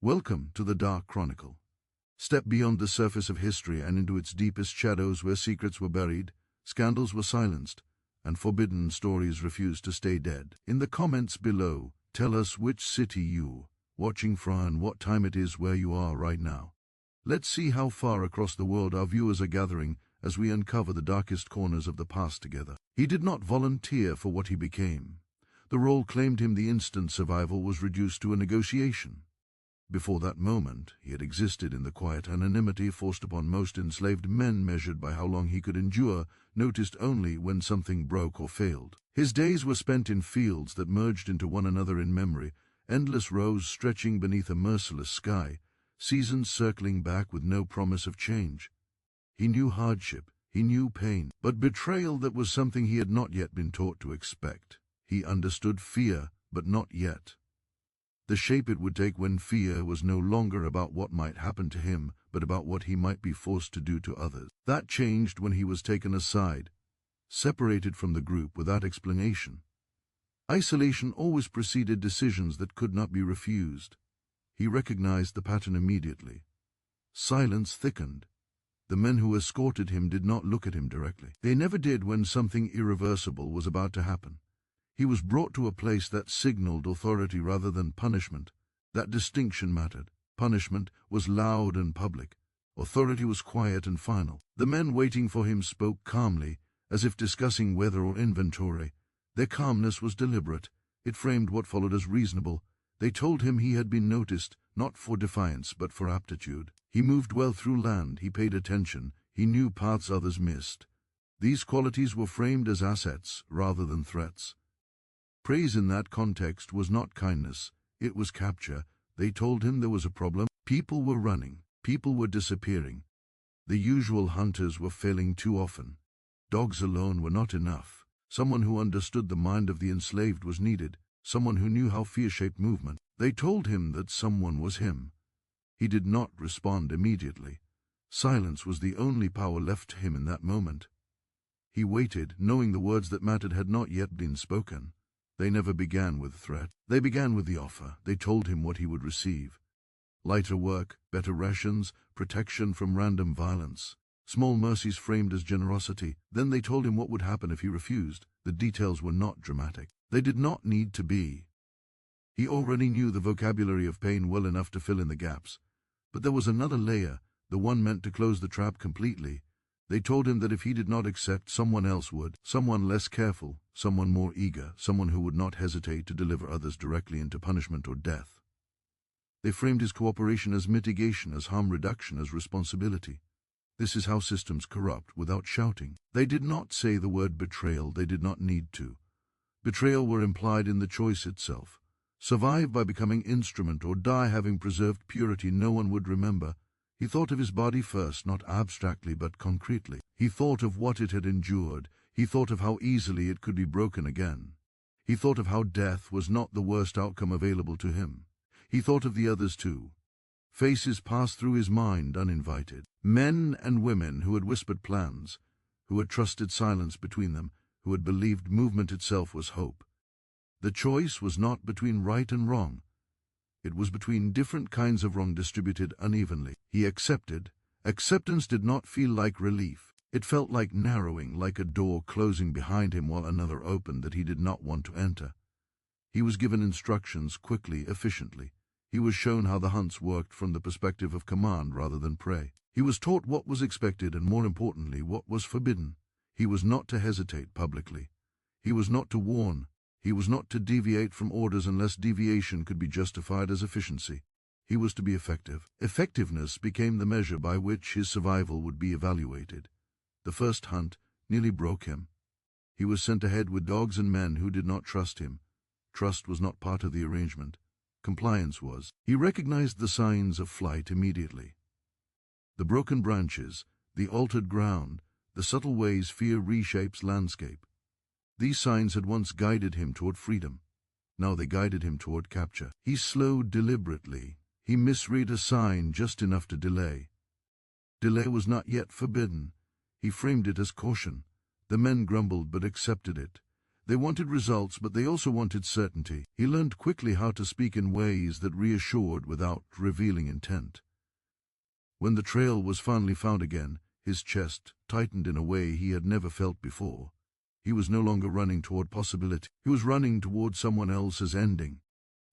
Welcome to the Dark Chronicle. Step beyond the surface of history and into its deepest shadows where secrets were buried, scandals were silenced, and forbidden stories refused to stay dead. In the comments below, tell us which city you watching from and what time it is where you are right now. Let's see how far across the world our viewers are gathering as we uncover the darkest corners of the past together. He did not volunteer for what he became. The role claimed him the instant survival was reduced to a negotiation. Before that moment, he had existed in the quiet anonymity forced upon most enslaved men, measured by how long he could endure, noticed only when something broke or failed. His days were spent in fields that merged into one another in memory, endless rows stretching beneath a merciless sky, seasons circling back with no promise of change. He knew hardship, he knew pain, but betrayal that was something he had not yet been taught to expect. He understood fear, but not yet. The shape it would take when fear was no longer about what might happen to him, but about what he might be forced to do to others. That changed when he was taken aside, separated from the group without explanation. Isolation always preceded decisions that could not be refused. He recognized the pattern immediately. Silence thickened. The men who escorted him did not look at him directly. They never did when something irreversible was about to happen. He was brought to a place that signaled authority rather than punishment. That distinction mattered. Punishment was loud and public. Authority was quiet and final. The men waiting for him spoke calmly, as if discussing weather or inventory. Their calmness was deliberate. It framed what followed as reasonable. They told him he had been noticed, not for defiance but for aptitude. He moved well through land, he paid attention, he knew paths others missed. These qualities were framed as assets rather than threats. Praise in that context was not kindness, it was capture. They told him there was a problem. People were running, people were disappearing. The usual hunters were failing too often. Dogs alone were not enough. Someone who understood the mind of the enslaved was needed, someone who knew how fear shaped movement. They told him that someone was him. He did not respond immediately. Silence was the only power left to him in that moment. He waited, knowing the words that mattered had not yet been spoken. They never began with threat. They began with the offer. They told him what he would receive. Lighter work, better rations, protection from random violence. Small mercies framed as generosity. Then they told him what would happen if he refused. The details were not dramatic. They did not need to be. He already knew the vocabulary of pain well enough to fill in the gaps. But there was another layer, the one meant to close the trap completely. They told him that if he did not accept, someone else would, someone less careful, someone more eager, someone who would not hesitate to deliver others directly into punishment or death. They framed his cooperation as mitigation, as harm reduction, as responsibility. This is how systems corrupt without shouting. They did not say the word betrayal, they did not need to. Betrayal were implied in the choice itself. Survive by becoming instrument or die having preserved purity no one would remember. He thought of his body first, not abstractly but concretely. He thought of what it had endured. He thought of how easily it could be broken again. He thought of how death was not the worst outcome available to him. He thought of the others too. Faces passed through his mind uninvited. Men and women who had whispered plans, who had trusted silence between them, who had believed movement itself was hope. The choice was not between right and wrong. It was between different kinds of wrong distributed unevenly. He accepted. Acceptance did not feel like relief. It felt like narrowing, like a door closing behind him while another opened that he did not want to enter. He was given instructions quickly, efficiently. He was shown how the hunts worked from the perspective of command rather than prey. He was taught what was expected and, more importantly, what was forbidden. He was not to hesitate publicly. He was not to warn. He was not to deviate from orders unless deviation could be justified as efficiency. He was to be effective. Effectiveness became the measure by which his survival would be evaluated. The first hunt nearly broke him. He was sent ahead with dogs and men who did not trust him. Trust was not part of the arrangement. Compliance was. He recognized the signs of flight immediately. The broken branches, the altered ground, the subtle ways fear reshapes landscape. These signs had once guided him toward freedom. Now they guided him toward capture. He slowed deliberately. He misread a sign just enough to delay. Delay was not yet forbidden. He framed it as caution. The men grumbled but accepted it. They wanted results, but they also wanted certainty. He learned quickly how to speak in ways that reassured without revealing intent. When the trail was finally found again, his chest tightened in a way he had never felt before. He was no longer running toward possibility. He was running toward someone else's ending.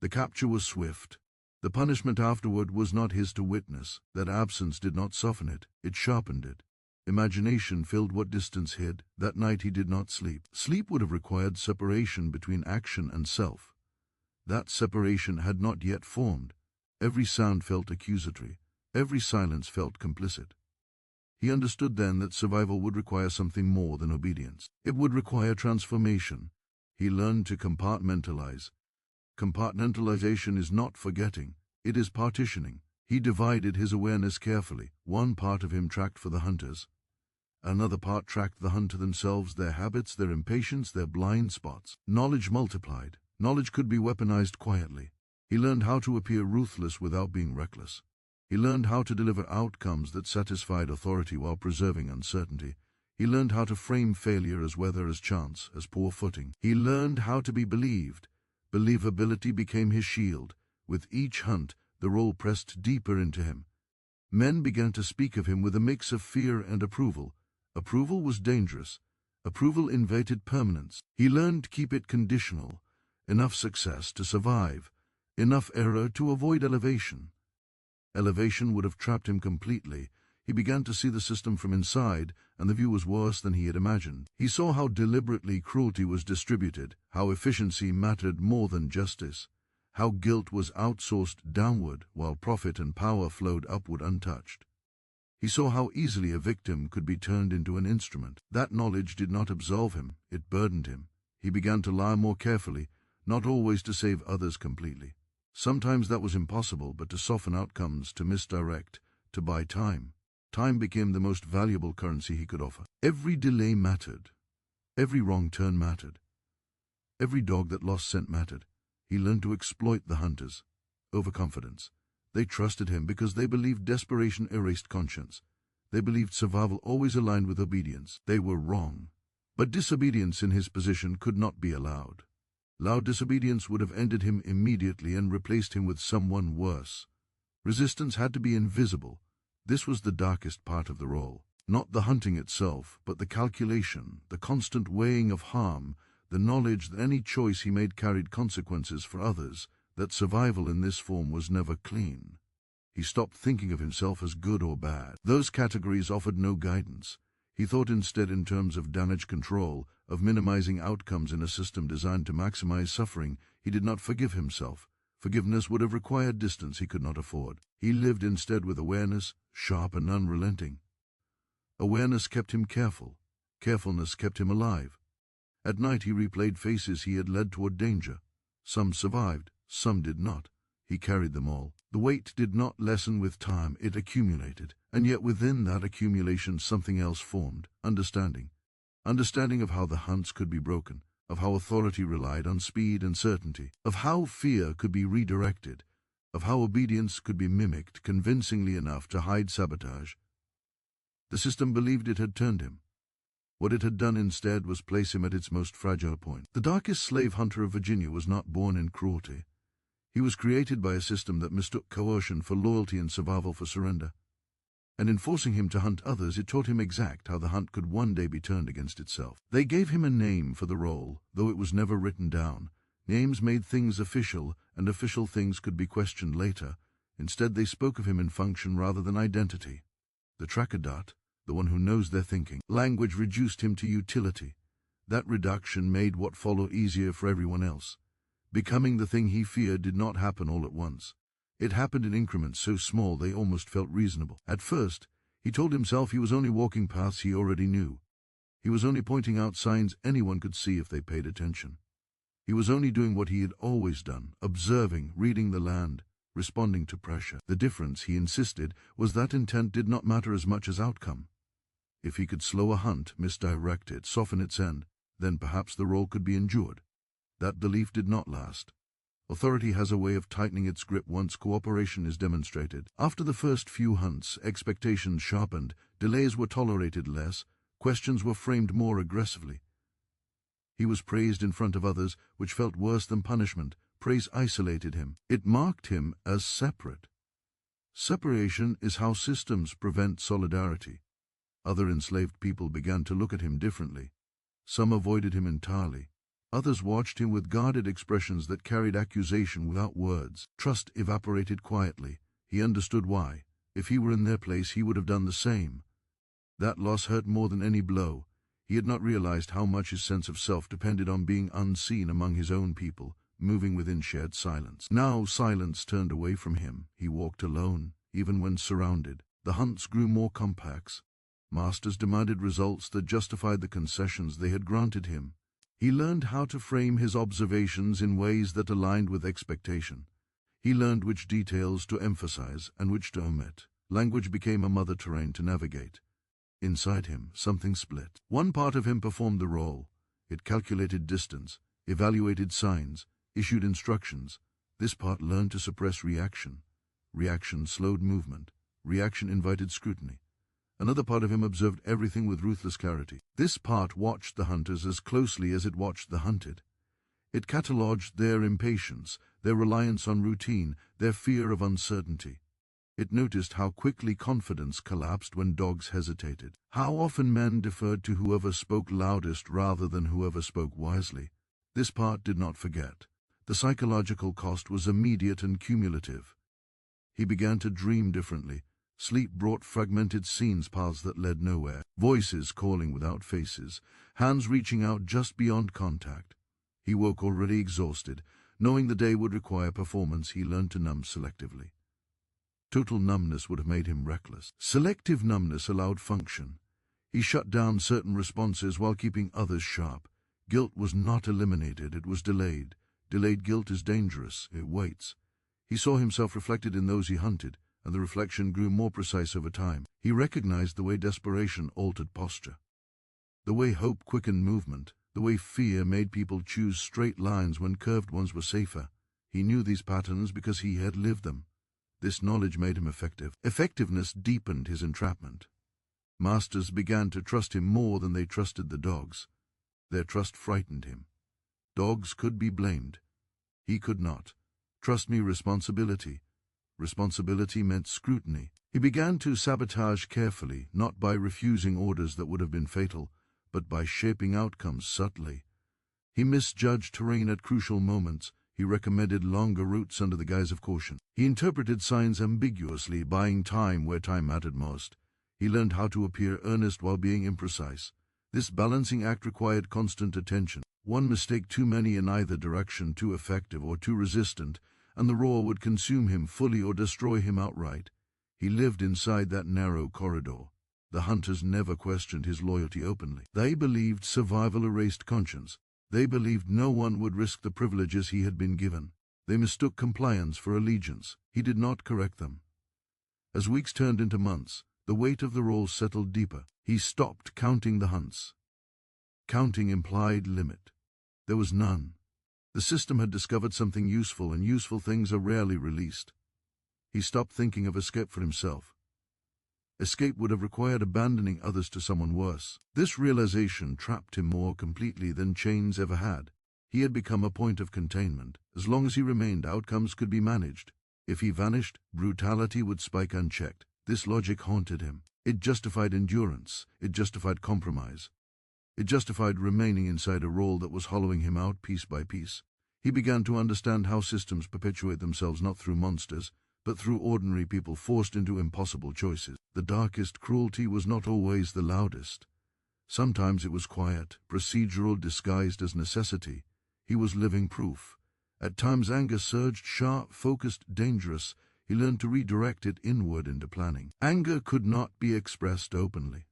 The capture was swift. The punishment afterward was not his to witness. That absence did not soften it, it sharpened it. Imagination filled what distance hid. That night he did not sleep. Sleep would have required separation between action and self. That separation had not yet formed. Every sound felt accusatory. Every silence felt complicit. He understood then that survival would require something more than obedience. It would require transformation. He learned to compartmentalize. Compartmentalization is not forgetting, it is partitioning. He divided his awareness carefully. One part of him tracked for the hunters. Another part tracked the hunter themselves, their habits, their impatience, their blind spots. Knowledge multiplied. Knowledge could be weaponized quietly. He learned how to appear ruthless without being reckless. He learned how to deliver outcomes that satisfied authority while preserving uncertainty. He learned how to frame failure as weather, as chance, as poor footing. He learned how to be believed. Believability became his shield. With each hunt, the role pressed deeper into him. Men began to speak of him with a mix of fear and approval. Approval was dangerous. Approval invited permanence. He learned to keep it conditional. Enough success to survive. Enough error to avoid elevation. Elevation would have trapped him completely. He began to see the system from inside, and the view was worse than he had imagined. He saw how deliberately cruelty was distributed, how efficiency mattered more than justice, how guilt was outsourced downward while profit and power flowed upward untouched. He saw how easily a victim could be turned into an instrument. That knowledge did not absolve him, it burdened him. He began to lie more carefully, not always to save others completely. Sometimes that was impossible, but to soften outcomes, to misdirect, to buy time. Time became the most valuable currency he could offer. Every delay mattered. Every wrong turn mattered. Every dog that lost scent mattered. He learned to exploit the hunters. Overconfidence. They trusted him because they believed desperation erased conscience. They believed survival always aligned with obedience. They were wrong. But disobedience in his position could not be allowed. Loud disobedience would have ended him immediately and replaced him with someone worse. Resistance had to be invisible. This was the darkest part of the role. Not the hunting itself, but the calculation, the constant weighing of harm, the knowledge that any choice he made carried consequences for others, that survival in this form was never clean. He stopped thinking of himself as good or bad. Those categories offered no guidance. He thought instead in terms of damage control, of minimizing outcomes in a system designed to maximize suffering. He did not forgive himself. Forgiveness would have required distance he could not afford. He lived instead with awareness, sharp and unrelenting. Awareness kept him careful. Carefulness kept him alive. At night he replayed faces he had led toward danger. Some survived, some did not. He carried them all. The weight did not lessen with time, it accumulated. And yet within that accumulation something else formed, understanding. Understanding of how the hunts could be broken, of how authority relied on speed and certainty, of how fear could be redirected, of how obedience could be mimicked convincingly enough to hide sabotage. The system believed it had turned him. What it had done instead was place him at its most fragile point. The darkest slave hunter of Virginia was not born in cruelty. He was created by a system that mistook coercion for loyalty and survival for surrender. And in forcing him to hunt others, it taught him exact how the hunt could one day be turned against itself. They gave him a name for the role, though it was never written down. Names made things official, and official things could be questioned later. Instead, they spoke of him in function rather than identity. The tracker dot, the one who knows their thinking. Language reduced him to utility. That reduction made what followed easier for everyone else. Becoming the thing he feared did not happen all at once. It happened in increments so small they almost felt reasonable. At first, he told himself he was only walking paths he already knew. He was only pointing out signs anyone could see if they paid attention. He was only doing what he had always done, observing, reading the land, responding to pressure. The difference, he insisted, was that intent did not matter as much as outcome. If he could slow a hunt, misdirect it, soften its end, then perhaps the role could be endured. That belief did not last. Authority has a way of tightening its grip once cooperation is demonstrated. After the first few hunts, expectations sharpened, delays were tolerated less, questions were framed more aggressively. He was praised in front of others, which felt worse than punishment. Praise isolated him. It marked him as separate. Separation is how systems prevent solidarity. Other enslaved people began to look at him differently. Some avoided him entirely. Others watched him with guarded expressions that carried accusation without words. Trust evaporated quietly. He understood why. If he were in their place, he would have done the same. That loss hurt more than any blow. He had not realized how much his sense of self depended on being unseen among his own people, moving within shared silence. Now silence turned away from him. He walked alone, even when surrounded. The hunts grew more complex. Masters demanded results that justified the concessions they had granted him. He learned how to frame his observations in ways that aligned with expectation. He learned which details to emphasize and which to omit. Language became a mother terrain to navigate. Inside him, something split. One part of him performed the role. It calculated distance, evaluated signs, issued instructions. This part learned to suppress reaction. Reaction slowed movement. Reaction invited scrutiny. Another part of him observed everything with ruthless clarity. This part watched the hunters as closely as it watched the hunted. It catalogued their impatience, their reliance on routine, their fear of uncertainty. It noticed how quickly confidence collapsed when dogs hesitated, how often men deferred to whoever spoke loudest rather than whoever spoke wisely. This part did not forget. The psychological cost was immediate and cumulative. He began to dream differently. Sleep brought fragmented scenes, paths that led nowhere, voices calling without faces, hands reaching out just beyond contact. He woke already exhausted. Knowing the day would require performance, he learned to numb selectively. Total numbness would have made him reckless. Selective numbness allowed function. He shut down certain responses while keeping others sharp. Guilt was not eliminated, it was delayed. Delayed guilt is dangerous, it waits. He saw himself reflected in those he hunted, and the reflection grew more precise over time. He recognized the way desperation altered posture, the way hope quickened movement, the way fear made people choose straight lines when curved ones were safer. He knew these patterns because he had lived them. This knowledge made him effective. Effectiveness deepened his entrapment. Masters began to trust him more than they trusted the dogs. Their trust frightened him. Dogs could be blamed. He could not. Trust me, responsibility. Responsibility meant scrutiny. He began to sabotage carefully, not by refusing orders that would have been fatal, but by shaping outcomes subtly. He misjudged terrain at crucial moments. He recommended longer routes under the guise of caution. He interpreted signs ambiguously, buying time where time mattered most. He learned how to appear earnest while being imprecise. This balancing act required constant attention. One mistake too many in either direction, too effective or too resistant, and the roar would consume him fully or destroy him outright. He lived inside that narrow corridor. The hunters never questioned his loyalty openly. They believed survival erased conscience. They believed no one would risk the privileges he had been given. They mistook compliance for allegiance. He did not correct them. As weeks turned into months, the weight of the role settled deeper. He stopped counting the hunts. Counting implied limit. There was none. The system had discovered something useful, and useful things are rarely released. He stopped thinking of escape for himself. Escape would have required abandoning others to someone worse. This realization trapped him more completely than chains ever had. He had become a point of containment. As long as he remained, outcomes could be managed. If he vanished, brutality would spike unchecked. This logic haunted him. It justified endurance. It justified compromise. It justified remaining inside a role that was hollowing him out piece by piece. He began to understand how systems perpetuate themselves not through monsters, but through ordinary people forced into impossible choices. The darkest cruelty was not always the loudest. Sometimes it was quiet, procedural, disguised as necessity. He was living proof. At times anger surged, sharp, focused, dangerous. He learned to redirect it inward into planning. Anger could not be expressed openly.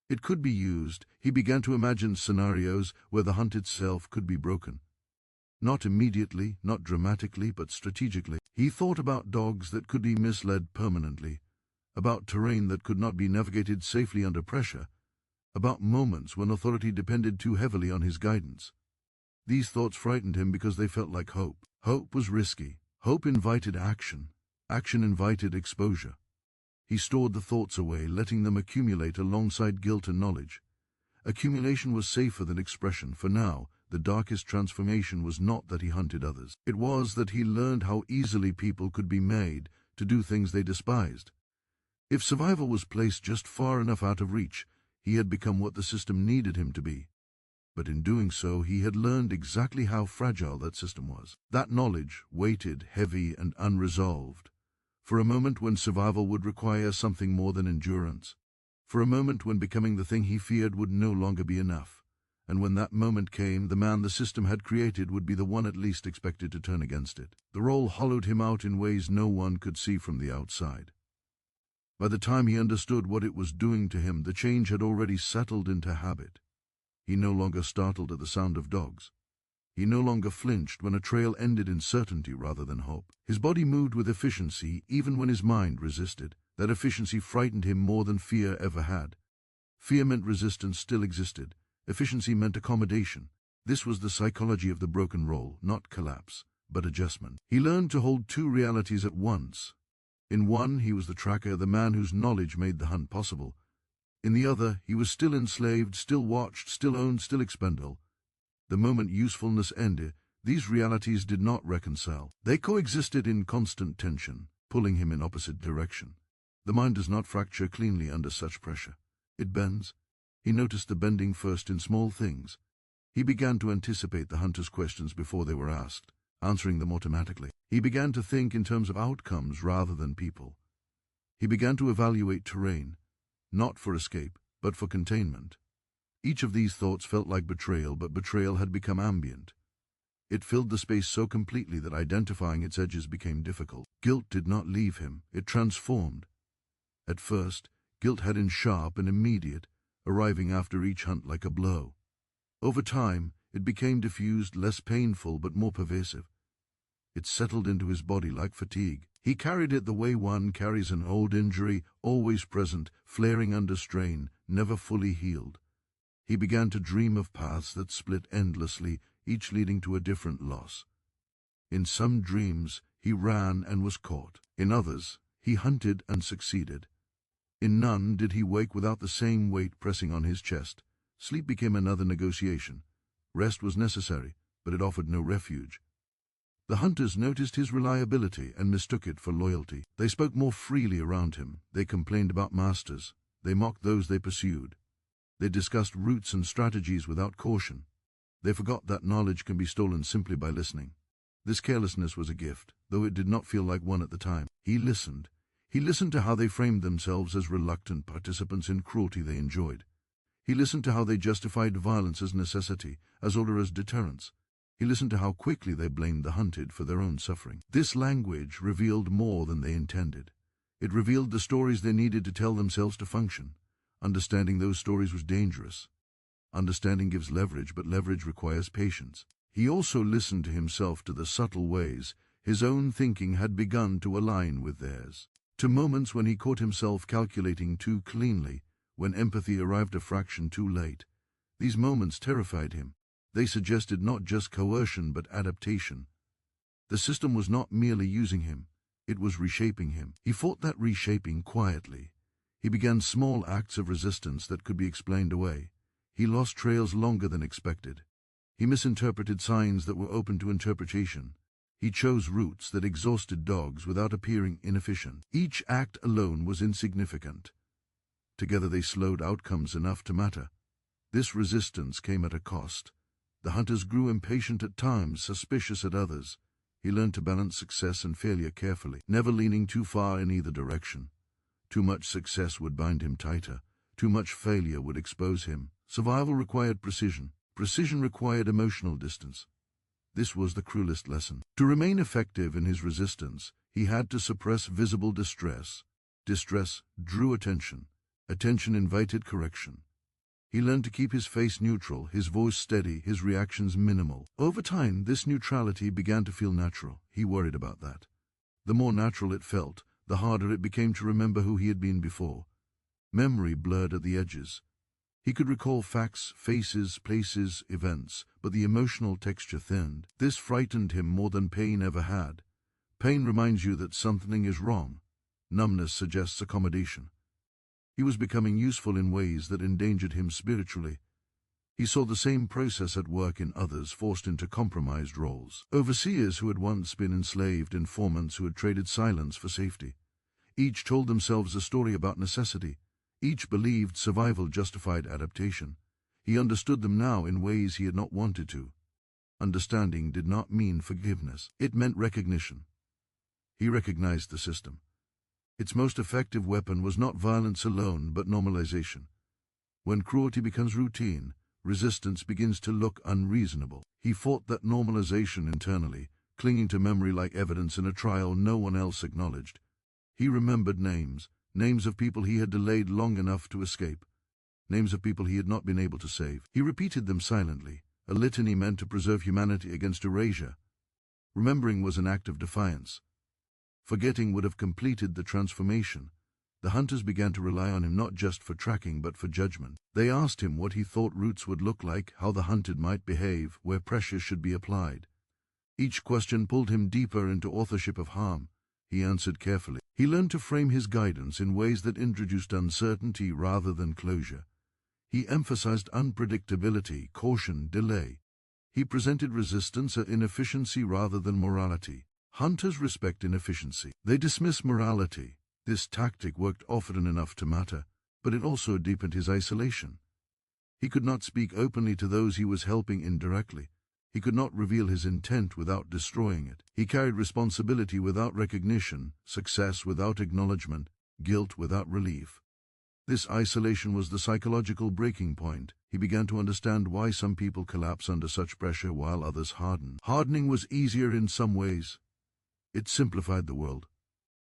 It could be used. He began to imagine scenarios where the hunted self could be broken. Not immediately, not dramatically, but strategically. He thought about dogs that could be misled permanently, about terrain that could not be navigated safely under pressure, about moments when authority depended too heavily on his guidance. These thoughts frightened him because they felt like hope. Hope was risky. Hope invited action. Action invited exposure. He stored the thoughts away, letting them accumulate alongside guilt and knowledge. Accumulation was safer than expression, for now, the darkest transformation was not that he hunted others. It was that he learned how easily people could be made to do things they despised. If survival was placed just far enough out of reach, he had become what the system needed him to be. But in doing so, he had learned exactly how fragile that system was. That knowledge, weighted, heavy, and unresolved, for a moment when survival would require something more than endurance, for a moment when becoming the thing he feared would no longer be enough, and when that moment came, the man the system had created would be the one at least expected to turn against it. The role hollowed him out in ways no one could see from the outside. By the time he understood what it was doing to him, the change had already settled into habit. He no longer startled at the sound of dogs. He no longer flinched when a trail ended in certainty rather than hope. His body moved with efficiency even when his mind resisted. That efficiency frightened him more than fear ever had. Fear meant resistance still existed. Efficiency meant accommodation. This was the psychology of the broken role, not collapse, but adjustment. He learned to hold two realities at once. In one, he was the tracker, the man whose knowledge made the hunt possible. In the other, he was still enslaved, still watched, still owned, still expendable. The moment usefulness ended, these realities did not reconcile. They coexisted in constant tension, pulling him in opposite direction. The mind does not fracture cleanly under such pressure. It bends. He noticed the bending first in small things. He began to anticipate the hunter's questions before they were asked, answering them automatically. He began to think in terms of outcomes rather than people. He began to evaluate terrain, not for escape, but for containment. Each of these thoughts felt like betrayal, but betrayal had become ambient. It filled the space so completely that identifying its edges became difficult. Guilt did not leave him, it transformed. At first, guilt had been sharp and immediate, arriving after each hunt like a blow. Over time, it became diffused, less painful but more pervasive. It settled into his body like fatigue. He carried it the way one carries an old injury, always present, flaring under strain, never fully healed. He began to dream of paths that split endlessly, each leading to a different loss. In some dreams, he ran and was caught. In others, he hunted and succeeded. In none did he wake without the same weight pressing on his chest. Sleep became another negotiation. Rest was necessary, but it offered no refuge. The hunters noticed his reliability and mistook it for loyalty. They spoke more freely around him. They complained about masters. They mocked those they pursued. They discussed routes and strategies without caution. They forgot that knowledge can be stolen simply by listening. This carelessness was a gift, though it did not feel like one at the time. He listened. He listened to how they framed themselves as reluctant participants in cruelty they enjoyed. He listened to how they justified violence as necessity, as order as deterrence. He listened to how quickly they blamed the hunted for their own suffering. This language revealed more than they intended. It revealed the stories they needed to tell themselves to function. Understanding those stories was dangerous. Understanding gives leverage, but leverage requires patience. He also listened to himself, to the subtle ways his own thinking had begun to align with theirs. To moments when he caught himself calculating too cleanly, when empathy arrived a fraction too late. These moments terrified him. They suggested not just coercion but adaptation. The system was not merely using him, it was reshaping him. He fought that reshaping quietly. He began small acts of resistance that could be explained away. He lost trails longer than expected. He misinterpreted signs that were open to interpretation. He chose routes that exhausted dogs without appearing inefficient. Each act alone was insignificant. Together they slowed outcomes enough to matter. This resistance came at a cost. The hunters grew impatient at times, suspicious at others. He learned to balance success and failure carefully, never leaning too far in either direction. Too much success would bind him tighter. Too much failure would expose him. Survival required precision. Precision required emotional distance. This was the cruelest lesson. To remain effective in his resistance, he had to suppress visible distress. Distress drew attention. Attention invited correction. He learned to keep his face neutral, his voice steady, his reactions minimal. Over time, this neutrality began to feel natural. He worried about that. The more natural it felt, the harder it became to remember who he had been before. Memory blurred at the edges. He could recall facts, faces, places, events, but the emotional texture thinned. This frightened him more than pain ever had. Pain reminds you that something is wrong. Numbness suggests accommodation. He was becoming useful in ways that endangered him spiritually. He saw the same process at work in others forced into compromised roles. Overseers who had once been enslaved, informants who had traded silence for safety. Each told themselves a story about necessity. Each believed survival justified adaptation. He understood them now in ways he had not wanted to. Understanding did not mean forgiveness. It meant recognition. He recognized the system. Its most effective weapon was not violence alone, but normalization. When cruelty becomes routine, resistance begins to look unreasonable. He fought that normalization internally, clinging to memory like evidence in a trial no one else acknowledged. He remembered names of people he had delayed long enough to escape, names of people he had not been able to save. He repeated them silently, a litany meant to preserve humanity against erasure. Remembering was an act of defiance. Forgetting would have completed the transformation. The hunters began to rely on him not just for tracking but for judgment. They asked him what he thought roots would look like, how the hunted might behave, where pressure should be applied. Each question pulled him deeper into authorship of harm. He answered carefully. He learned to frame his guidance in ways that introduced uncertainty rather than closure. He emphasized unpredictability, caution, delay. He presented resistance as inefficiency rather than morality. Hunters respect inefficiency. They dismiss morality. This tactic worked often enough to matter, but it also deepened his isolation. He could not speak openly to those he was helping indirectly. He could not reveal his intent without destroying it. He carried responsibility without recognition, success without acknowledgement, guilt without relief. This isolation was the psychological breaking point. He began to understand why some people collapse under such pressure while others harden. Hardening was easier in some ways. It simplified the world.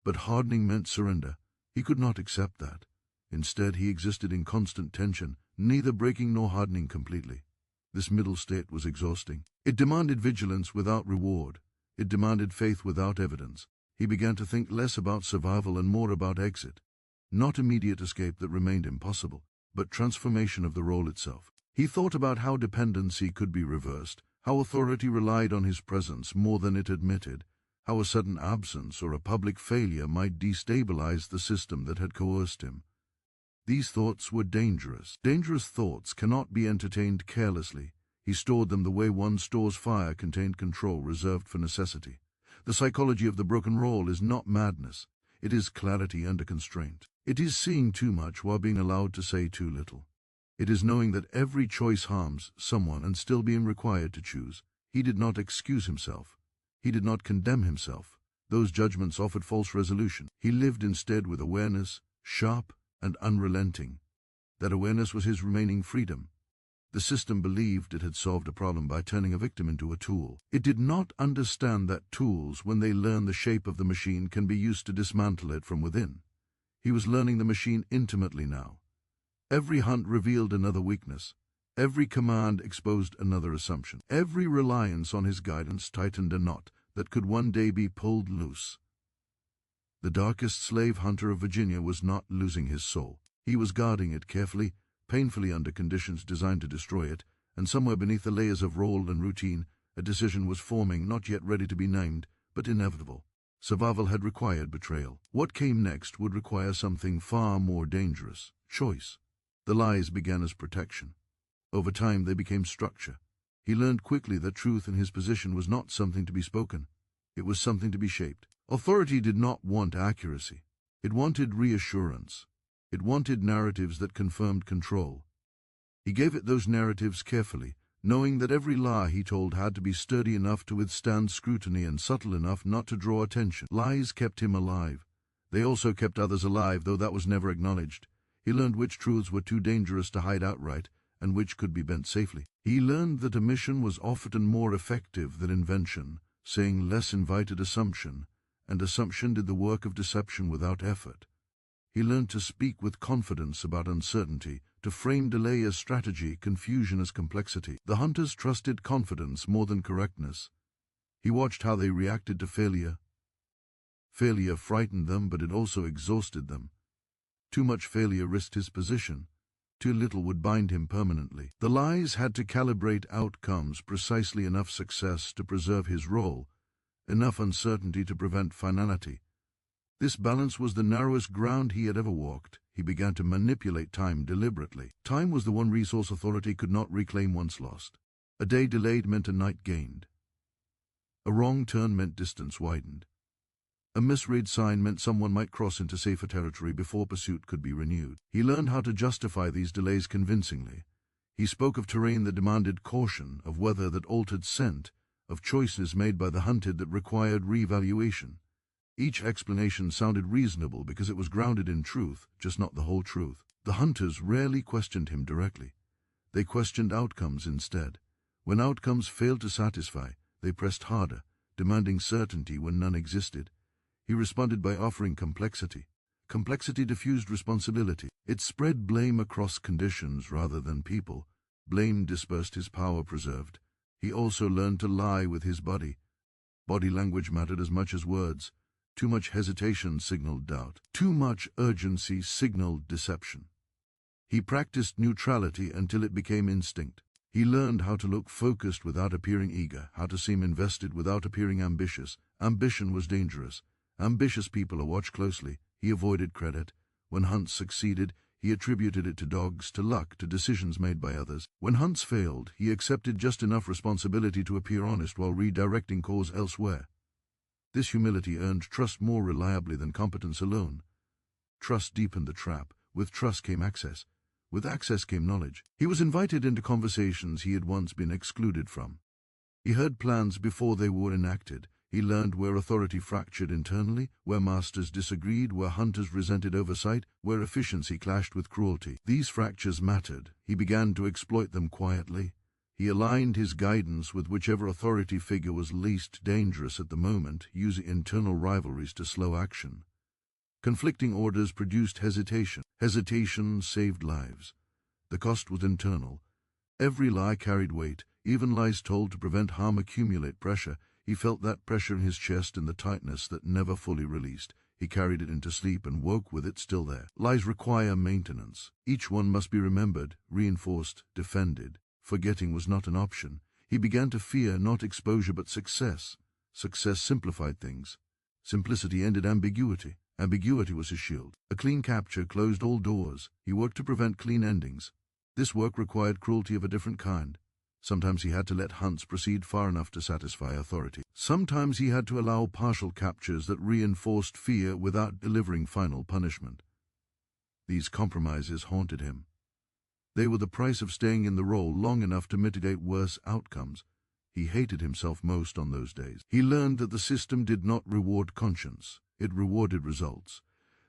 But hardening meant surrender. He could not accept that. Instead, he existed in constant tension, neither breaking nor hardening completely. This middle state was exhausting. It demanded vigilance without reward. It demanded faith without evidence. He began to think less about survival and more about exit. Not immediate escape that remained impossible, but transformation of the role itself. He thought about how dependency could be reversed, how authority relied on his presence more than it admitted, how a sudden absence or a public failure might destabilize the system that had coerced him. These thoughts were dangerous. Dangerous thoughts cannot be entertained carelessly. He stored them the way one stores fire contained control reserved for necessity. The psychology of the broken role is not madness. It is clarity under constraint. It is seeing too much while being allowed to say too little. It is knowing that every choice harms someone and still being required to choose. He did not excuse himself. He did not condemn himself. Those judgments offered false resolution. He lived instead with awareness, sharp and unrelenting. That awareness was his remaining freedom. The system believed it had solved a problem by turning a victim into a tool. It did not understand that tools, when they learn the shape of the machine, can be used to dismantle it from within. He was learning the machine intimately now. Every hunt revealed another weakness. Every command exposed another assumption. Every reliance on his guidance tightened a knot that could one day be pulled loose. The darkest slave hunter of Virginia was not losing his soul. He was guarding it carefully, painfully under conditions designed to destroy it, and somewhere beneath the layers of role and routine, a decision was forming, not yet ready to be named, but inevitable. Survival had required betrayal. What came next would require something far more dangerous: choice. The lies began as protection. Over time they became structure. He learned quickly that truth in his position was not something to be spoken. It was something to be shaped. Authority did not want accuracy. It wanted reassurance. It wanted narratives that confirmed control. He gave it those narratives carefully, knowing that every lie he told had to be sturdy enough to withstand scrutiny and subtle enough not to draw attention. Lies kept him alive. They also kept others alive, though that was never acknowledged. He learned which truths were too dangerous to hide outright, and which could be bent safely. He learned that omission was often more effective than invention, saying less invited assumption, and assumption did the work of deception without effort. He learned to speak with confidence about uncertainty, to frame delay as strategy, confusion as complexity. The hunters trusted confidence more than correctness. He watched how they reacted to failure. Failure frightened them, but it also exhausted them. Too much failure risked his position. Too little would bind him permanently. The lies had to calibrate outcomes, precisely enough success to preserve his role, enough uncertainty to prevent finality. This balance was the narrowest ground he had ever walked. he began to manipulate time deliberately. Time was the one resource authority could not reclaim once lost. A day delayed meant a night gained. A wrong turn meant distance widened. A misread sign meant someone might cross into safer territory before pursuit could be renewed. He learned how to justify these delays convincingly. He spoke of terrain that demanded caution, of weather that altered scent, of choices made by the hunted that required reevaluation. Each explanation sounded reasonable because it was grounded in truth, just not the whole truth. The hunters rarely questioned him directly. They questioned outcomes instead. When outcomes failed to satisfy, they pressed harder, demanding certainty when none existed. He responded by offering complexity. Complexity diffused responsibility. It spread blame across conditions rather than people. Blame dispersed his power preserved. He also learned to lie with his body. Body language mattered as much as words. Too much hesitation signaled doubt. Too much urgency signaled deception. He practiced neutrality until it became instinct. He learned how to look focused without appearing eager, how to seem invested without appearing ambitious. Ambition was dangerous. Ambitious people are watched closely. He avoided credit. When hunts succeeded, he attributed it to dogs, to luck, to decisions made by others. When hunts failed, he accepted just enough responsibility to appear honest while redirecting cause elsewhere. This humility earned trust more reliably than competence alone. Trust deepened the trap. With trust came access. With access came knowledge. He was invited into conversations he had once been excluded from. He heard plans before they were enacted. He learned where authority fractured internally, where masters disagreed, where hunters resented oversight, where efficiency clashed with cruelty. These fractures mattered. He began to exploit them quietly. He aligned his guidance with whichever authority figure was least dangerous at the moment, using internal rivalries to slow action. Conflicting orders produced hesitation. Hesitation saved lives. The cost was internal. Every lie carried weight. Even lies told to prevent harm accumulate pressure. He felt that pressure in his chest in the tightness that never fully released. He carried it into sleep and woke with it still there. Lies require maintenance. Each one must be remembered, reinforced, defended. Forgetting was not an option. He began to fear not exposure but success. Success simplified things. Simplicity ended ambiguity. Ambiguity was his shield. A clean capture closed all doors. He worked to prevent clean endings. This work required cruelty of a different kind. Sometimes he had to let hunts proceed far enough to satisfy authority. Sometimes he had to allow partial captures that reinforced fear without delivering final punishment. These compromises haunted him. They were the price of staying in the role long enough to mitigate worse outcomes. He hated himself most on those days. He learned that the system did not reward conscience. It rewarded results.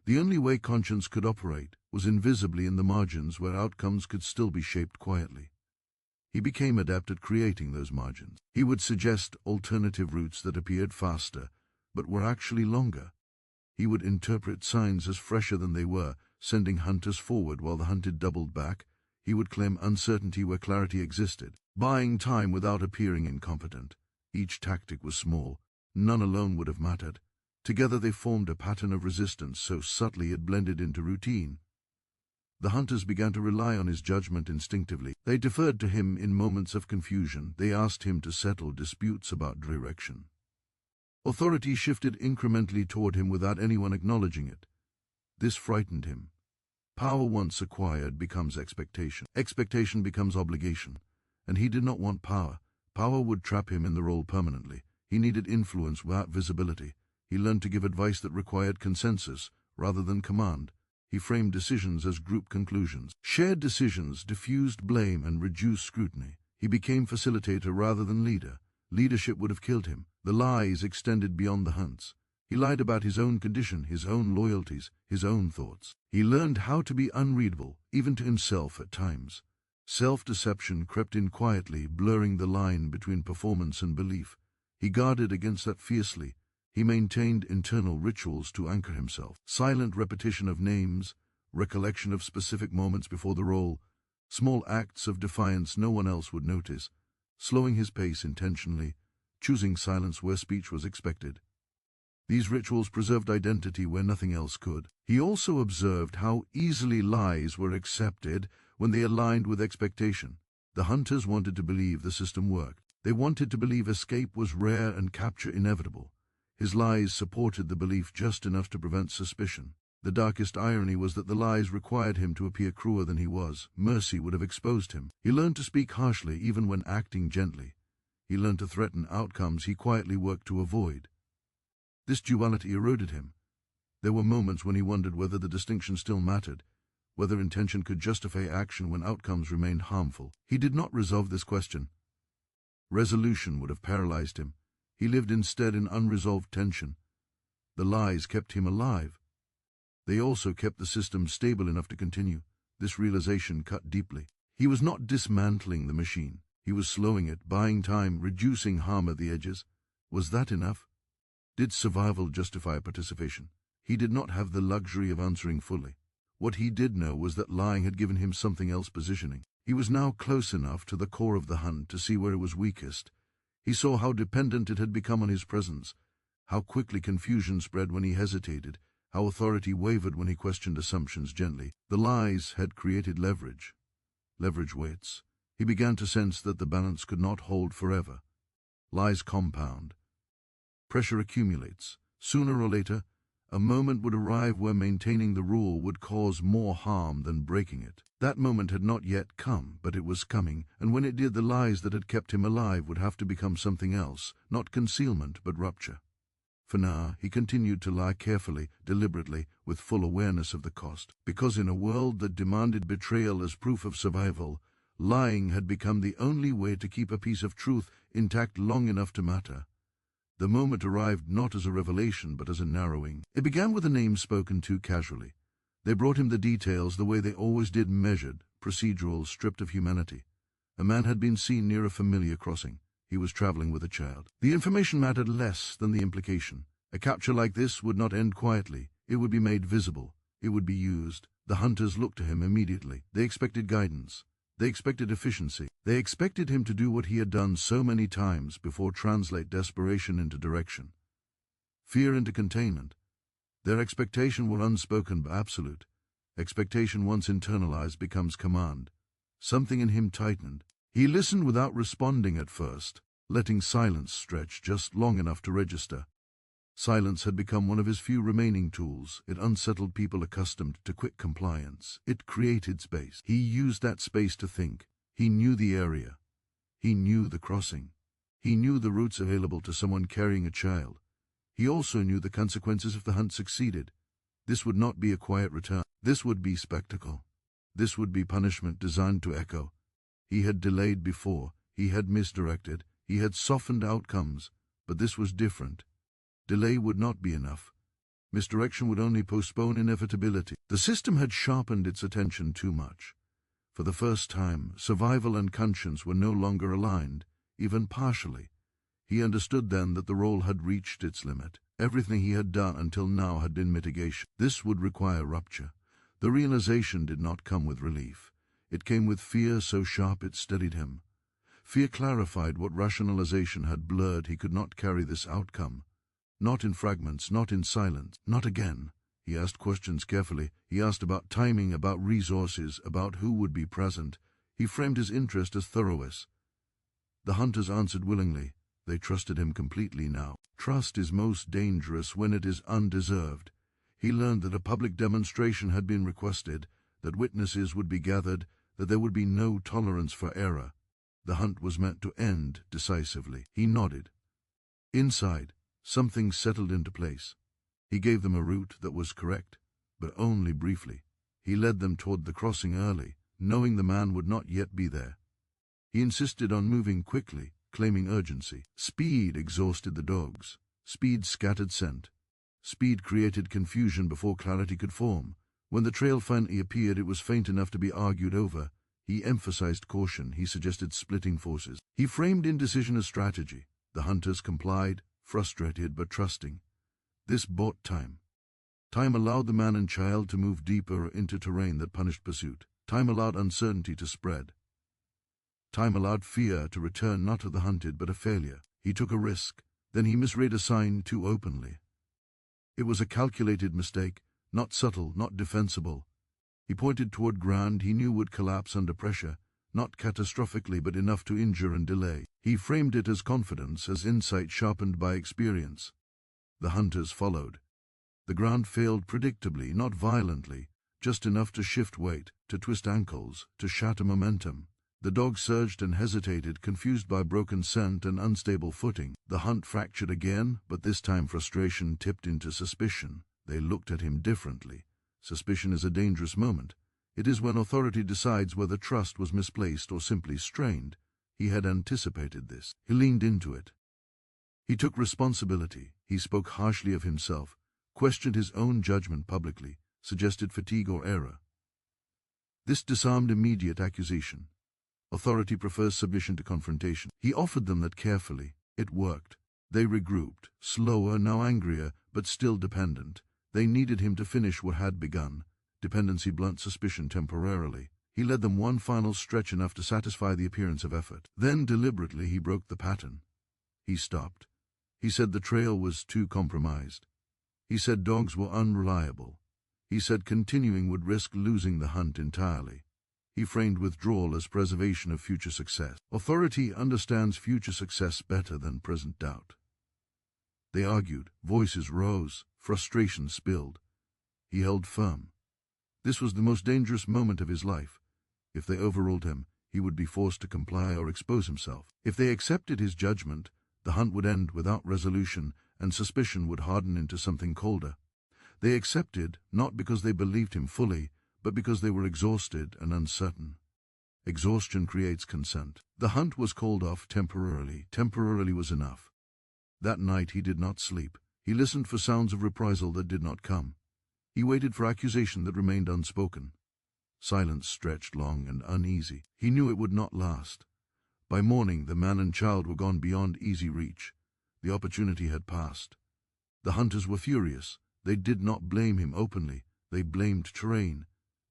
The only way conscience could operate was invisibly in the margins where outcomes could still be shaped quietly. He became adept at creating those margins. He would suggest alternative routes that appeared faster, but were actually longer. He would interpret signs as fresher than they were, sending hunters forward while the hunted doubled back. He would claim uncertainty where clarity existed, buying time without appearing incompetent. Each tactic was small. None alone would have mattered. Together they formed a pattern of resistance so subtly it blended into routine. The hunters began to rely on his judgment instinctively. They deferred to him in moments of confusion. They asked him to settle disputes about direction. Authority shifted incrementally toward him without anyone acknowledging it. This frightened him. Power once acquired becomes expectation. Expectation becomes obligation. And he did not want power. Power would trap him in the role permanently. He needed influence without visibility. He learned to give advice that required consensus rather than command. He framed decisions as group conclusions. Shared decisions diffused blame and reduced scrutiny. He became facilitator rather than leader. Leadership would have killed him. The lies extended beyond the hunts. He lied about his own condition, his own loyalties, his own thoughts. He learned how to be unreadable, even to himself at times. Self-deception crept in quietly, blurring the line between performance and belief. He guarded against that fiercely. He maintained internal rituals to anchor himself. Silent repetition of names, recollection of specific moments before the role, small acts of defiance no one else would notice, slowing his pace intentionally, choosing silence where speech was expected. These rituals preserved identity where nothing else could. He also observed how easily lies were accepted when they aligned with expectation. The hunters wanted to believe the system worked. They wanted to believe escape was rare and capture inevitable. His lies supported the belief just enough to prevent suspicion. The darkest irony was that the lies required him to appear crueler than he was. Mercy would have exposed him. He learned to speak harshly even when acting gently. He learned to threaten outcomes he quietly worked to avoid. This duality eroded him. There were moments when he wondered whether the distinction still mattered, whether intention could justify action when outcomes remained harmful. He did not resolve this question. Resolution would have paralyzed him. He lived instead in unresolved tension. The lies kept him alive. They also kept the system stable enough to continue. This realization cut deeply. He was not dismantling the machine. He was slowing it, buying time, reducing harm at the edges. Was that enough? Did survival justify participation? He did not have the luxury of answering fully. What he did know was that lying had given him something else: positioning. He was now close enough to the core of the hunt to see where it was weakest. He saw how dependent it had become on his presence, how quickly confusion spread when he hesitated, how authority wavered when he questioned assumptions gently. The lies had created leverage. Leverage waits. He began to sense that the balance could not hold forever. Lies compound. Pressure accumulates. Sooner or later, a moment would arrive where maintaining the rule would cause more harm than breaking it. That moment had not yet come, but it was coming, and when it did, the lies that had kept him alive would have to become something else, not concealment, but rupture. For now, he continued to lie carefully, deliberately, with full awareness of the cost. Because in a world that demanded betrayal as proof of survival, lying had become the only way to keep a piece of truth intact long enough to matter. The moment arrived not as a revelation, but as a narrowing. It began with a name spoken too casually. They brought him the details the way they always did, measured, procedural, stripped of humanity. A man had been seen near a familiar crossing. He was traveling with a child. The information mattered less than the implication. A capture like this would not end quietly. It would be made visible. It would be used. The hunters looked to him immediately. They expected guidance. They expected efficiency. They expected him to do what he had done so many times before: translate desperation into direction, fear into containment. Their expectation were unspoken but absolute. Expectation once internalized becomes command. Something in him tightened. He listened without responding at first, letting silence stretch just long enough to register. Silence had become one of his few remaining tools. It unsettled people accustomed to quick compliance. It created space. He used that space to think. He knew the area. He knew the crossing. He knew the routes available to someone carrying a child. He also knew the consequences if the hunt succeeded. This would not be a quiet return. This would be spectacle. This would be punishment designed to echo. He had delayed before. He had misdirected. He had softened outcomes. But this was different. Delay would not be enough. Misdirection would only postpone inevitability. The system had sharpened its attention too much. For the first time, survival and conscience were no longer aligned, even partially. He understood then that the role had reached its limit. Everything he had done until now had been mitigation. This would require rupture. The realization did not come with relief. It came with fear so sharp it steadied him. Fear clarified what rationalization had blurred. He could not carry this outcome. Not in fragments, not in silence, not again. He asked questions carefully. He asked about timing, about resources, about who would be present. He framed his interest as thoroughness. The hunters answered willingly. They trusted him completely now. Trust is most dangerous when it is undeserved. He learned that a public demonstration had been requested, that witnesses would be gathered, that there would be no tolerance for error. The hunt was meant to end decisively. He nodded. Inside, something settled into place. He gave them a route that was correct, but only briefly. He led them toward the crossing early, knowing the man would not yet be there. He insisted on moving quickly, claiming urgency. Speed exhausted the dogs. Speed scattered scent. Speed created confusion before clarity could form. When the trail finally appeared, it was faint enough to be argued over. He emphasized caution. He suggested splitting forces. He framed indecision as strategy. The hunters complied, frustrated but trusting. This bought time. Time allowed the man and child to move deeper into terrain that punished pursuit. Time allowed uncertainty to spread. Time allowed fear to return, not of the hunted, but a failure. He took a risk. Then he misread a sign too openly. It was a calculated mistake, not subtle, not defensible. He pointed toward ground he knew would collapse under pressure, not catastrophically but enough to injure and delay. He framed it as confidence, as insight sharpened by experience. The hunters followed. The ground failed predictably, not violently, just enough to shift weight, to twist ankles, to shatter momentum. The dog surged and hesitated, confused by broken scent and unstable footing. The hunt fractured again, but this time frustration tipped into suspicion. They looked at him differently. Suspicion is a dangerous moment. It is when authority decides whether trust was misplaced or simply strained. He had anticipated this. He leaned into it. He took responsibility. He spoke harshly of himself, questioned his own judgment publicly, suggested fatigue or error. This disarmed immediate accusation. Authority prefers submission to confrontation. He offered them that carefully. It worked. They regrouped, slower, now angrier, but still dependent. They needed him to finish what had begun. Dependency blunts suspicion temporarily. He led them one final stretch, enough to satisfy the appearance of effort. Then, deliberately, he broke the pattern. He stopped. He said the trail was too compromised. He said dogs were unreliable. He said continuing would risk losing the hunt entirely. He framed withdrawal as preservation of future success. Authority understands future success better than present doubt. They argued, voices rose, frustration spilled. He held firm. This was the most dangerous moment of his life. If they overruled him, he would be forced to comply or expose himself. If they accepted his judgment, the hunt would end without resolution, and suspicion would harden into something colder. They accepted, not because they believed him fully, but because they were exhausted and uncertain. Exhaustion creates consent. The hunt was called off temporarily. Temporarily was enough. That night he did not sleep. He listened for sounds of reprisal that did not come. He waited for accusation that remained unspoken. Silence stretched long and uneasy. He knew it would not last. By morning, the man and child were gone beyond easy reach. The opportunity had passed. The hunters were furious. They did not blame him openly. They blamed terrain.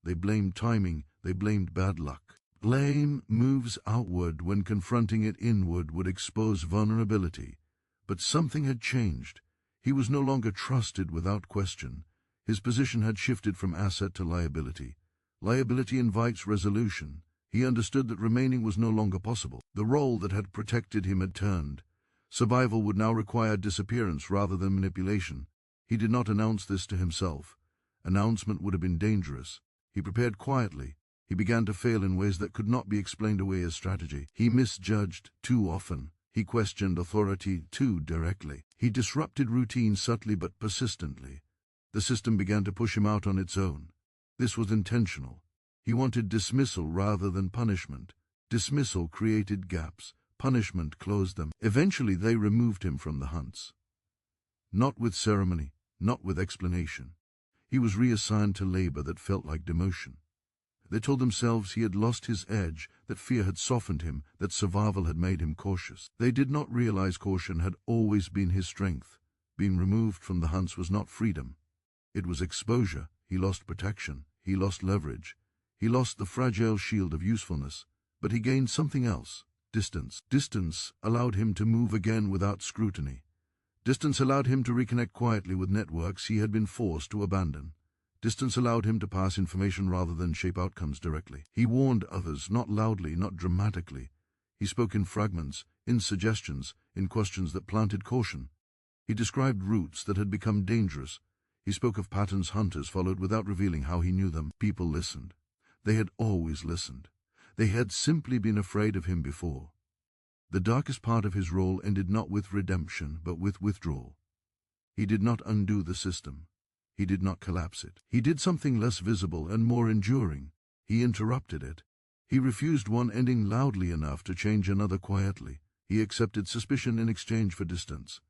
They blamed timing. They blamed bad luck. Blame moves outward when confronting it inward would expose vulnerability. But something had changed. He was no longer trusted without question. His position had shifted from asset to liability. Liability invites resolution. He understood that remaining was no longer possible. The role that had protected him had turned. Survival would now require disappearance rather than manipulation. He did not announce this to himself. Announcement would have been dangerous. He prepared quietly. He began to fail in ways that could not be explained away as strategy. He misjudged too often. He questioned authority too directly. He disrupted routine subtly but persistently. The system began to push him out on its own. This was intentional. He wanted dismissal rather than punishment. Dismissal created gaps. Punishment closed them. Eventually they removed him from the hunts. Not with ceremony, not with explanation. He was reassigned to labor that felt like demotion. They told themselves he had lost his edge, that fear had softened him, that survival had made him cautious. They did not realize caution had always been his strength. Being removed from the hunts was not freedom. It was exposure. He lost protection. He lost leverage. He lost the fragile shield of usefulness. But he gained something else. Distance. Distance allowed him to move again without scrutiny. Distance allowed him to reconnect quietly with networks he had been forced to abandon. Distance allowed him to pass information rather than shape outcomes directly. He warned others, not loudly, not dramatically. He spoke in fragments, in suggestions, in questions that planted caution. He described routes that had become dangerous. He spoke of patterns hunters followed without revealing how he knew them. People listened. They had always listened. They had simply been afraid of him before. The darkest part of his role ended not with redemption, but with withdrawal. He did not undo the system. He did not collapse it. He did something less visible and more enduring. He interrupted it. He refused one ending loudly enough to change another quietly. He accepted suspicion in exchange for distance.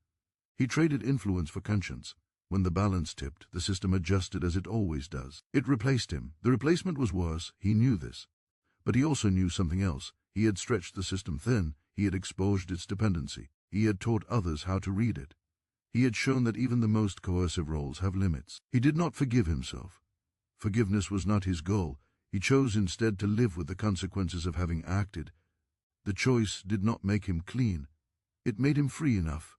He traded influence for conscience. When the balance tipped, the system adjusted as it always does. It replaced him. The replacement was worse. He knew this. But he also knew something else. He had stretched the system thin. He had exposed its dependency. He had taught others how to read it. He had shown that even the most coercive roles have limits. He did not forgive himself. Forgiveness was not his goal. He chose instead to live with the consequences of having acted. The choice did not make him clean. It made him free enough.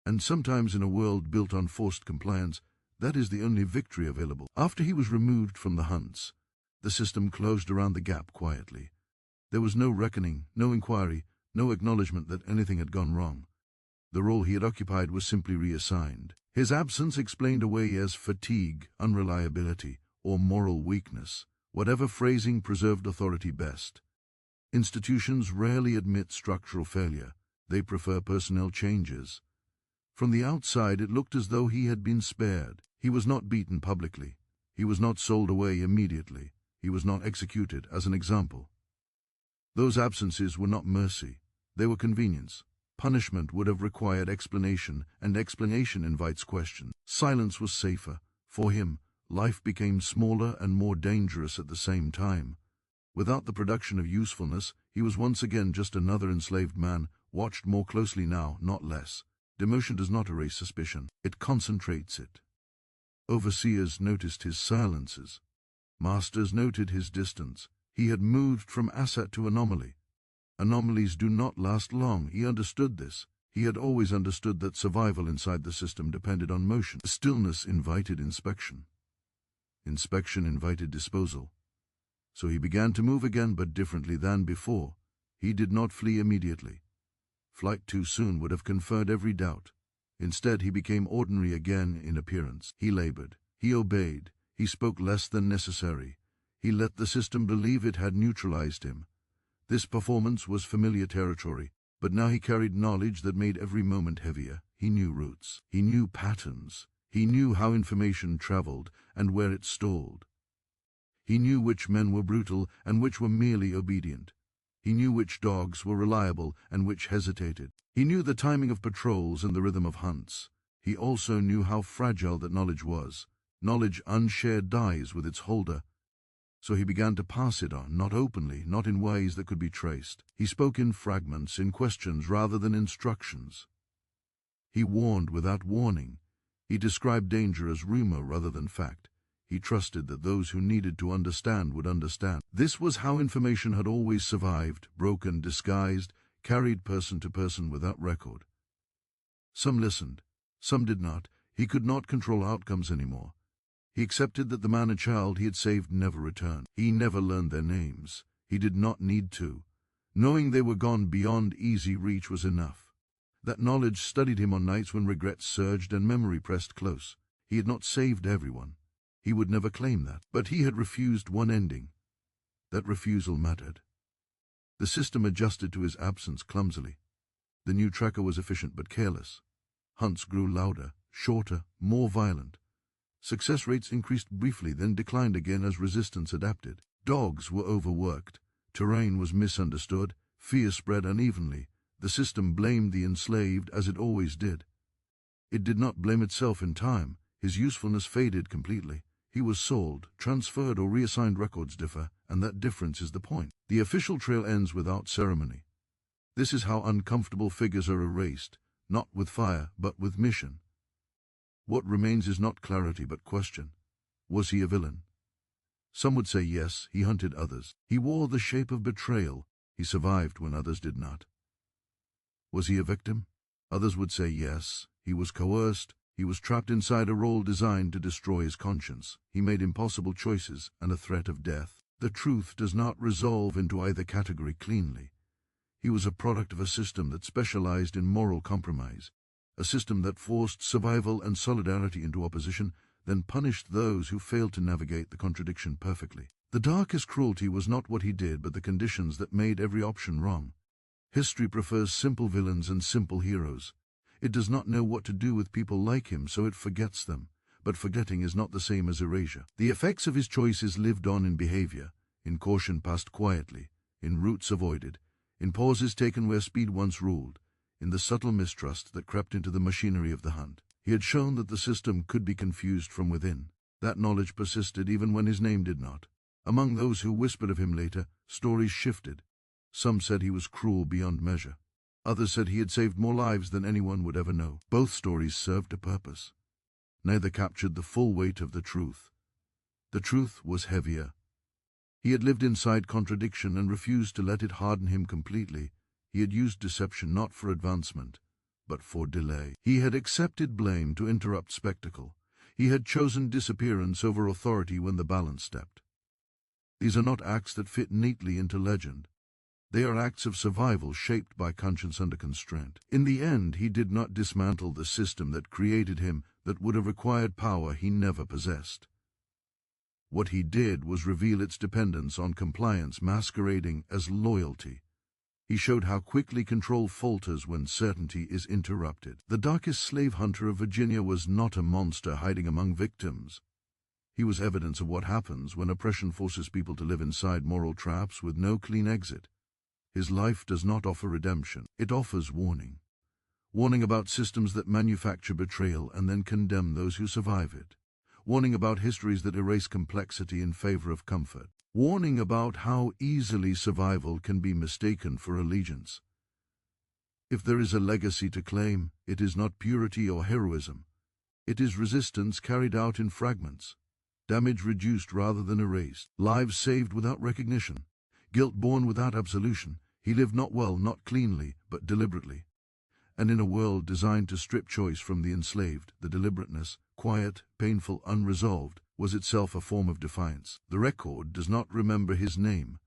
And sometimes in a world built on forced compliance, that is the only victory available. After he was removed from the hunts, the system closed around the gap quietly. There was no reckoning, no inquiry, no acknowledgement that anything had gone wrong. The role he had occupied was simply reassigned. His absence explained away as fatigue, unreliability, or moral weakness, whatever phrasing preserved authority best. Institutions rarely admit structural failure. They prefer personnel changes. From the outside, it looked as though he had been spared. He was not beaten publicly. He was not sold away immediately. He was not executed, as an example. Those absences were not mercy. They were convenience. Punishment would have required explanation, and explanation invites question. Silence was safer. For him, life became smaller and more dangerous at the same time. Without the production of usefulness, he was once again just another enslaved man, watched more closely now, not less. Demotion does not erase suspicion. It concentrates it. Overseers noticed his silences. Masters noted his distance. He had moved from asset to anomaly. Anomalies do not last long. He understood this. He had always understood that survival inside the system depended on motion. Stillness invited inspection. Inspection invited disposal. So he began to move again, but differently than before. He did not flee immediately. Flight too soon would have conferred every doubt. Instead, he became ordinary again in appearance. He labored. He obeyed. He spoke less than necessary. He let the system believe it had neutralized him. This performance was familiar territory, but now he carried knowledge that made every moment heavier. He knew routes. He knew patterns. He knew how information traveled and where it stalled. He knew which men were brutal and which were merely obedient. He knew which dogs were reliable and which hesitated. He knew the timing of patrols and the rhythm of hunts. He also knew how fragile that knowledge was. Knowledge unshared dies with its holder. So he began to pass it on, not openly, not in ways that could be traced. He spoke in fragments, in questions rather than instructions. He warned without warning. He described danger as rumor rather than fact. He trusted that those who needed to understand would understand. This was how information had always survived, broken, disguised, carried person to person without record. Some listened, some did not. He could not control outcomes anymore. He accepted that the man and child he had saved never returned. He never learned their names. He did not need to. Knowing they were gone beyond easy reach was enough. That knowledge studied him on nights when regret surged and memory pressed close. He had not saved everyone. He would never claim that. But he had refused one ending. That refusal mattered. The system adjusted to his absence clumsily. The new tracker was efficient but careless. Hunts grew louder, shorter, more violent. Success rates increased briefly, then declined again as resistance adapted. Dogs were overworked. Terrain was misunderstood. Fear spread unevenly. The system blamed the enslaved, as it always did. It did not blame itself in time. His usefulness faded completely. He was sold, transferred, or reassigned. Records differ, and that difference is the point. The official trail ends without ceremony. This is how uncomfortable figures are erased, not with fire, but with mission. What remains is not clarity but question. Was he a villain? Some would say yes. He hunted others. He wore the shape of betrayal. He survived when others did not. Was he a victim? Others would say yes. He was coerced. He was trapped inside a role designed to destroy his conscience. He made impossible choices and a threat of death. The truth does not resolve into either category cleanly. He was a product of a system that specialized in moral compromise, a system that forced survival and solidarity into opposition, then punished those who failed to navigate the contradiction perfectly. The darkest cruelty was not what he did, but the conditions that made every option wrong. History prefers simple villains and simple heroes. It does not know what to do with people like him, so it forgets them. But forgetting is not the same as erasure. The effects of his choices lived on in behavior, in caution passed quietly, in routes avoided, in pauses taken where speed once ruled, in the subtle mistrust that crept into the machinery of the hunt. He had shown that the system could be confused from within. That knowledge persisted even when his name did not. Among those who whispered of him later, stories shifted. Some said he was cruel beyond measure. Others said he had saved more lives than anyone would ever know. Both stories served a purpose. Neither captured the full weight of the truth. The truth was heavier. He had lived inside contradiction and refused to let it harden him completely. He had used deception not for advancement, but for delay. He had accepted blame to interrupt spectacle. He had chosen disappearance over authority when the balance stepped. These are not acts that fit neatly into legend. They are acts of survival shaped by conscience under constraint. In the end, he did not dismantle the system that created him, that would have required power he never possessed. What he did was reveal its dependence on compliance masquerading as loyalty. He showed how quickly control falters when certainty is interrupted. The darkest slave hunter of Virginia was not a monster hiding among victims. He was evidence of what happens when oppression forces people to live inside moral traps with no clean exit. His life does not offer redemption. It offers warning. Warning about systems that manufacture betrayal and then condemn those who survive it. Warning about histories that erase complexity in favor of comfort. Warning about how easily survival can be mistaken for allegiance. If there is a legacy to claim, it is not purity or heroism. It is resistance carried out in fragments. Damage reduced rather than erased. Lives saved without recognition. Guilt borne without absolution. He lived not well, not cleanly, but deliberately. And in a world designed to strip choice from the enslaved, the deliberateness, quiet, painful, unresolved, was itself a form of defiance. The record does not remember his name,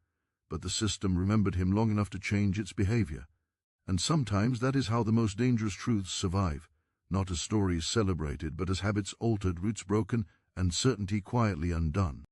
but the system remembered him long enough to change its behavior. And sometimes that is how the most dangerous truths survive, not as stories celebrated, but as habits altered, roots broken, and certainty quietly undone.